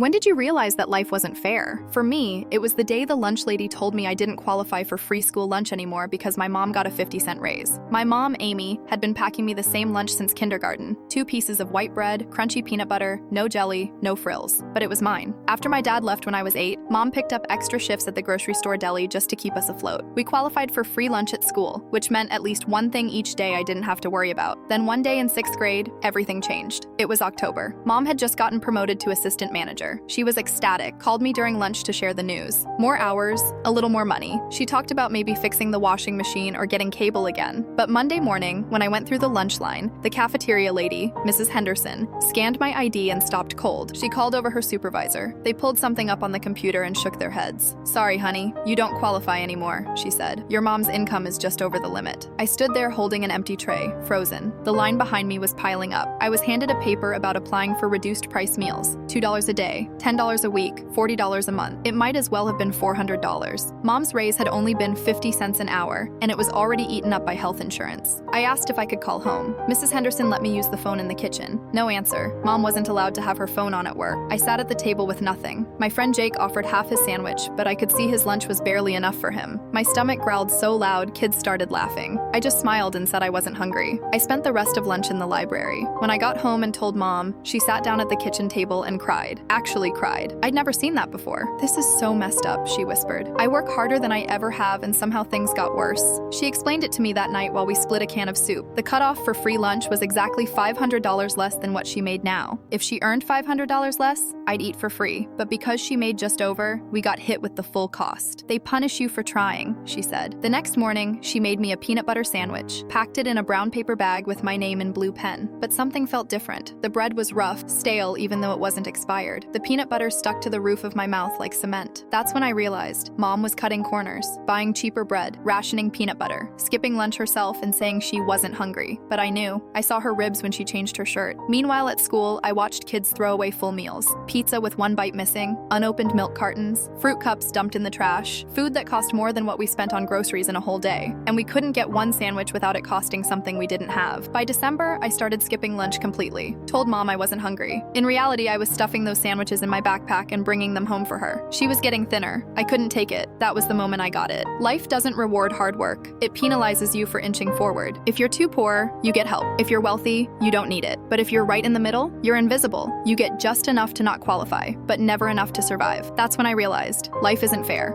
When did you realize that life wasn't fair? For me, it was the day the lunch lady told me I didn't qualify for free school lunch anymore because my mom got a 50-cent raise. My mom, Amy, had been packing me the same lunch since kindergarten. 2 pieces of white bread, crunchy peanut butter, no jelly, no frills. But it was mine. After my dad left when I was 8, Mom picked up extra shifts at the grocery store deli just to keep us afloat. We qualified for free lunch at school, which meant at least one thing each day I didn't have to worry about. Then one day in 6th grade, everything changed. It was October. Mom had just gotten promoted to assistant manager. She was ecstatic, called me during lunch to share the news. More hours, a little more money. She talked about maybe fixing the washing machine or getting cable again. But Monday morning, when I went through the lunch line, the cafeteria lady, Mrs. Henderson, scanned my ID and stopped cold. She called over her supervisor. They pulled something up on the computer and shook their heads. "Sorry, honey, you don't qualify anymore," she said. "Your mom's income is just over the limit." I stood there holding an empty tray, frozen. The line behind me was piling up. I was handed a paper about applying for reduced price meals, $2 a day, $10 a week, $40 a month. It might as well have been $400. Mom's raise had only been 50 cents an hour, and it was already eaten up by health insurance. I asked if I could call home. Mrs. Henderson let me use the phone in the kitchen. No answer. Mom wasn't allowed to have her phone on at work. I sat at the table with nothing. My friend Jake offered half his sandwich, but I could see his lunch was barely enough for him. My stomach growled so loud, kids started laughing. I just smiled and said I wasn't hungry. I spent the rest of lunch in the library. When I got home and told Mom, she sat down at the kitchen table and cried. Actually cried. I'd never seen that before. "This is so messed up," she whispered. "I work harder than I ever have and somehow things got worse." She explained it to me that night while we split a can of soup. The cutoff for free lunch was exactly $500 less than what she made now. If she earned $500 less, I'd eat for free. But because she made just over, we got hit with the full cost. "They punish you for trying," she said. The next morning, she made me a peanut butter sandwich, packed it in a brown paper bag with my name in blue pen. But something felt different. The bread was rough, stale even though it wasn't expired. The peanut butter stuck to the roof of my mouth like cement. That's when I realized Mom was cutting corners, buying cheaper bread, rationing peanut butter, skipping lunch herself and saying she wasn't hungry. But I knew. I saw her ribs when she changed her shirt. Meanwhile at school, I watched kids throw away full meals. Pizza with one bite missing, unopened milk cartons, fruit cups dumped in the trash, food that cost more than what we spent on groceries in a whole day. And we couldn't get one sandwich without it costing something we didn't have. By December, I started skipping lunch completely. Told Mom I wasn't hungry. In reality, I was stuffing those sandwiches in my backpack and bringing them home for her. She was getting thinner. I couldn't take it. That was the moment I got it. Life doesn't reward hard work. It penalizes you for inching forward. If you're too poor, you get help. If you're wealthy, you don't need it. But if you're right in the middle, you're invisible. You get just enough to not qualify, but never enough to survive. That's when I realized life isn't fair.